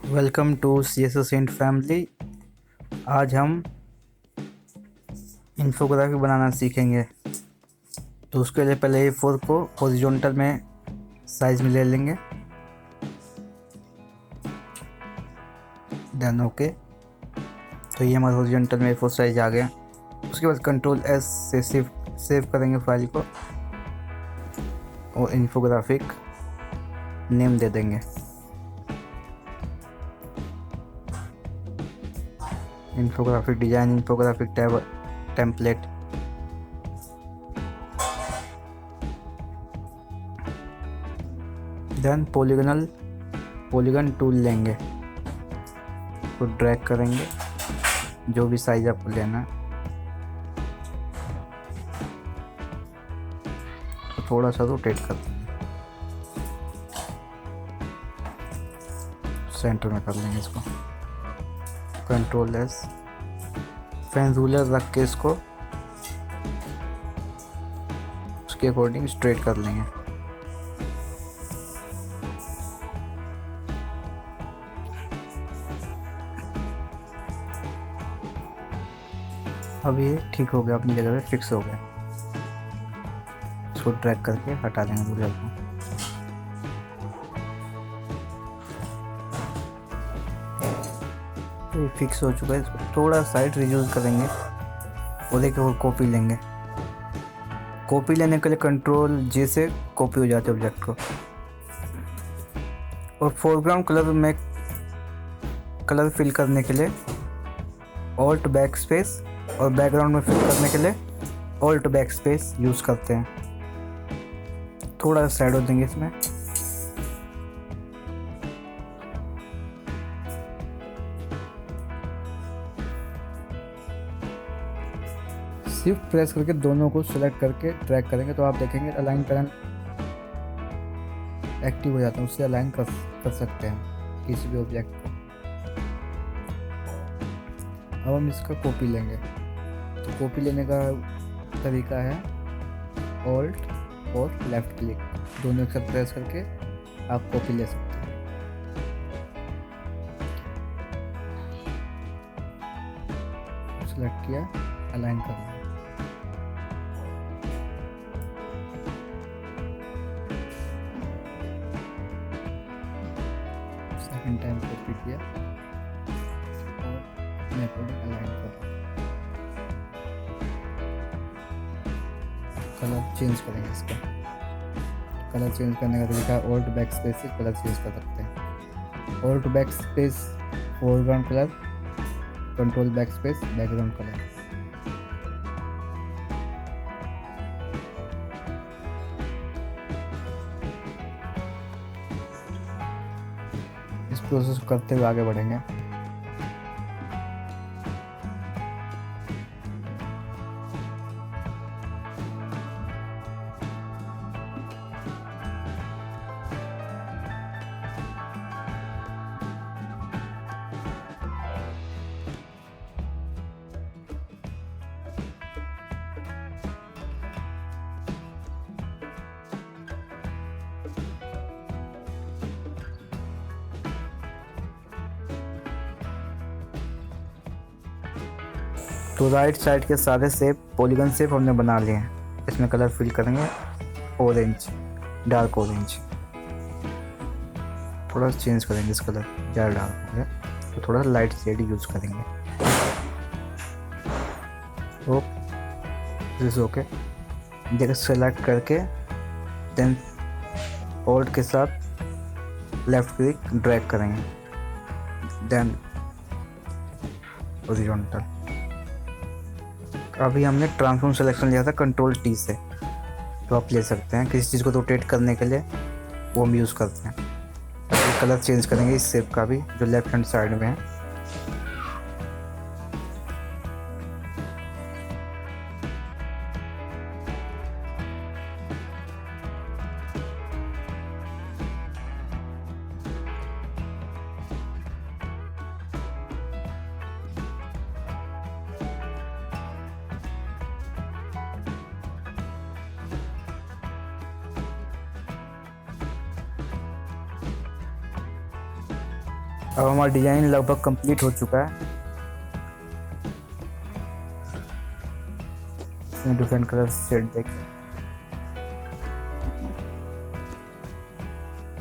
Welcome to csshint family. आज हम infographic बनाना सीखेंगे। तो उसके लिए पहले A4 को हॉरिजॉन्टल में साइज में ले लेंगे। Then okay. तो ये हमारा हॉरिजॉन्टल में A4 साइज आ गया। उसके बाद कंट्रोल S से सेव करेंगे फाइल को और इन्फोग्राफिक नेम दे देंगे। Infographic design, infographic template. Then polygon tool लेंगे, तो ड्रैग करेंगे जो भी साइज आपको लेना है। तो थोड़ा सा रोटेट कर देंगे, सेंटर में कर लेंगे इसको। कंट्रोल S, पेन रूलर रख के इसको उसके अकॉर्डिंग स्ट्रेट कर लेंगे। अब ये ठीक हो गया, अपनी जगह पे फिक्स हो गया। इसको ड्रैग करके हटा देंगे रूलर को। तो फिक्स हो चुका है। इसको थोड़ा साइड रिड्यूस करेंगे और एक और कॉपी लेंगे। कॉपी लेने के लिए कंट्रोल J से कॉपी हो जाते ऑब्जेक्ट को। और फोरग्राउंड कलर में कलर फिल करने के लिए ऑल्ट बैक स्पेस, और बैकग्राउंड में फिल करने के लिए ऑल्ट बैक स्पेस यूज़ करते हैं। थोड़ा शैडो देंगे इसमें। शिफ्ट प्रेस करके दोनों को सिलेक्ट करके ड्रैग करेंगे तो आप देखेंगे अलाइन करना एक्टिव हो जाता है। उससे अलाइन कर सकते हैं किसी भी ऑब्जेक्ट को। अब हम इसका कॉपी लेंगे। तो कॉपी लेने का तरीका है ऑल्ट और लेफ्ट क्लिक, दोनों एक साथ प्रेस करके आप कॉपी ले सकते हैं। सेलेक्ट किया, अलाइन कर लिया। सेकंड टाइम कॉपी किया और अपने अकॉर्डिंग अलाइन कर। कलर चेंज करेंगे इसका। कलर चेंज करने का तरीका ऑल्ट बैक स्पेस से कलर चेंज कर सकते हैं। Alt back space foreground colour, control back space background colour. इस प्रोसेस को करते हुए आगे बढ़ेंगे। तो राइट साइड के सारे शेप, पॉलीगन शेप हमने बना लिए हैं। इसमें कलर फिल करेंगे ऑरेंज, डार्क ऑरेंज। थोड़ा चेंज करेंगे इस कलर, ज़्यादा डार्क हो गया तो थोड़ा लाइट शेड यूज़ करेंगे। ओके, जगह सेलेक्ट करके देन ऑल्ट के साथ लेफ्ट क्लिक ड्रैग करेंगे, देन हॉरिजॉन्टल। अभी हमने ट्रांसफॉर्म सिलेक्शन लिया था कंट्रोल T से, तो आप ले सकते हैं। किसी चीज़ को रोटेट करने के लिए वो हम यूज़ करते हैं। कलर चेंज करेंगे इस शेप का भी, जो लेफ्ट हैंड साइड में है। अब हमारा डिज़ाइन लगभग कंप्लीट हो चुका है। इसमें डिफरेंट कलर शेड देखें।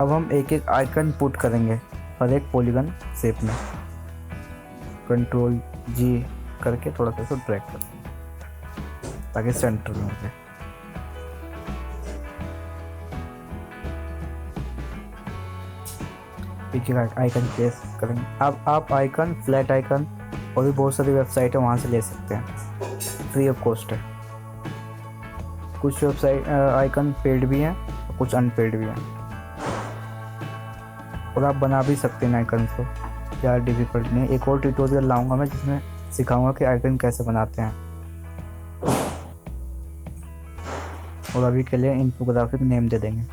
अब हम एक एक आइकन पुट करेंगे हर एक पॉलीगन शेप में। कंट्रोल जी करके थोड़ा सा इसको ड्रैग करेंगे ताकि सेंटर में हो जाए। एक एक आइकन प्लेस करेंगे। अब आप आइकन, फ्लैट आइकन और भी बहुत सारी वेबसाइट है वहाँ से ले सकते हैं, फ्री ऑफ कॉस्ट है। कुछ वेबसाइट आइकन पेड भी हैं और कुछ अनपेड भी हैं, और आप बना भी सकते हैं आइकन को, ज़्यादा डिफिकल्ट नहीं है। एक और ट्यूटोरियल लाऊंगा मैं जिसमें सिखाऊंगा कि आइकन कैसे बनाते हैं। और अभी के लिए इन्फोग्राफिक नेम दे देंगे।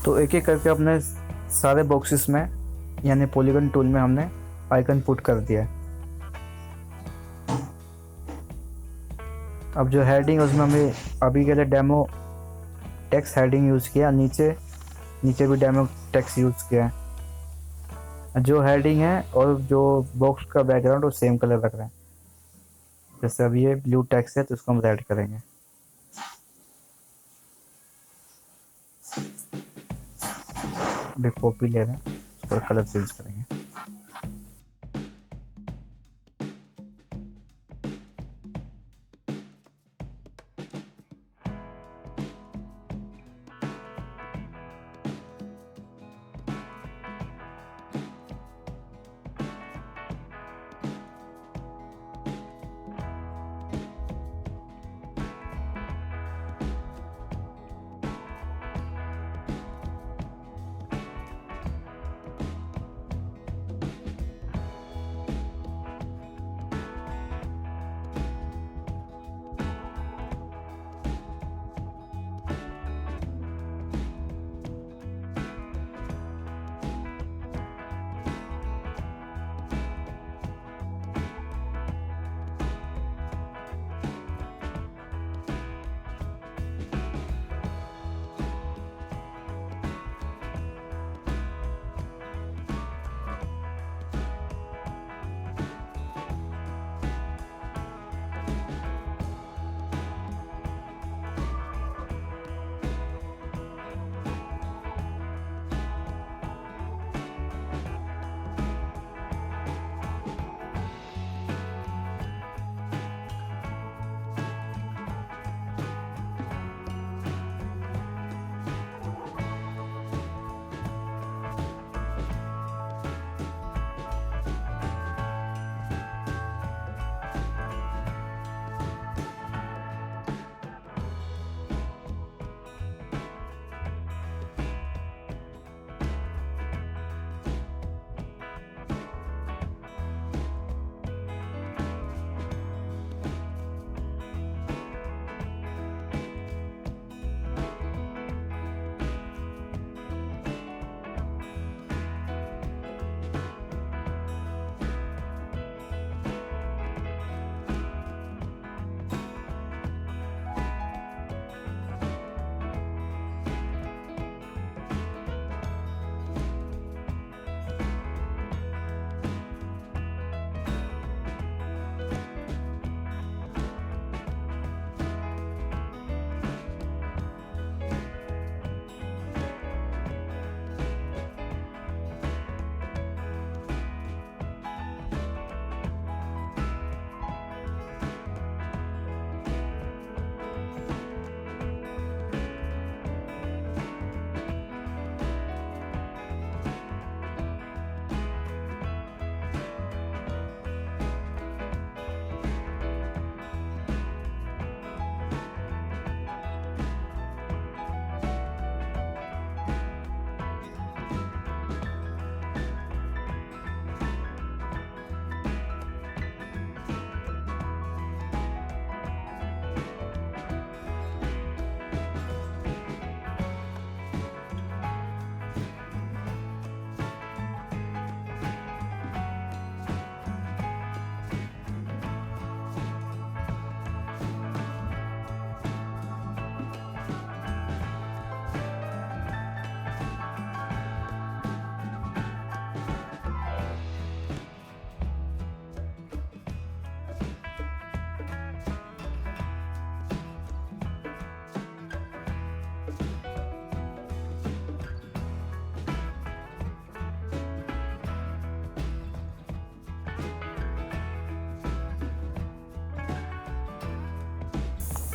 तो एक एक करके अपने सारे बॉक्सेस में यानी पॉलीगन टूल में हमने आइकन पुट कर दिया है। अब जो हेडिंग उसमें हमें अभी के लिए डेमो टेक्स्ट हेडिंग यूज़ किया, नीचे भी डेमो टेक्स्ट यूज़ किया है। जो हेडिंग है और जो बॉक्स का बैकग्राउंड वो सेम कलर रख रहे हैं। जैसे अब ये ब्लू टेक्स्ट है तो इसको हम रेड करेंगे। अभी कॉपी ले रहे हैं, उसका कलर चेंज करेंगे।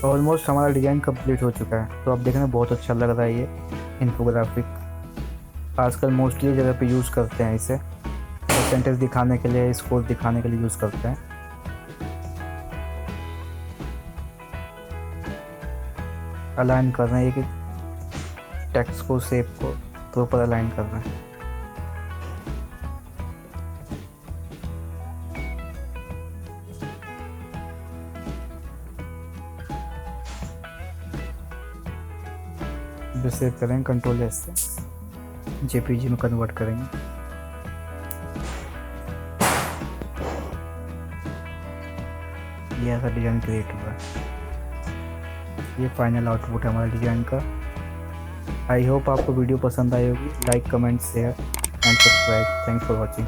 ऑलमोस्ट हमारा डिज़ाइन कंप्लीट हो चुका है। तो अब देखने में बहुत अच्छा लग रहा है ये इन्फोग्राफिक। आजकल मोस्टली जगह पे यूज़ करते हैं इसे, परसेंटेज दिखाने के लिए, स्कोर दिखाने के लिए यूज़ करते हैं। अलाइन कर रहे हैं कि टेक्स्ट को, शेप को प्रॉपर अलाइन कर रहे हैं। सेव करें कंट्रोल एस से। जेपीजी में कन्वर्ट करेंगे। ये ऐसा डिज़ाइन क्रिएट हुआ। ये फाइनल आउटपुट है हमारे डिज़ाइन का। आई होप आपको वीडियो पसंद आई होगी। Like, comment, share and subscribe. Thanks for watching.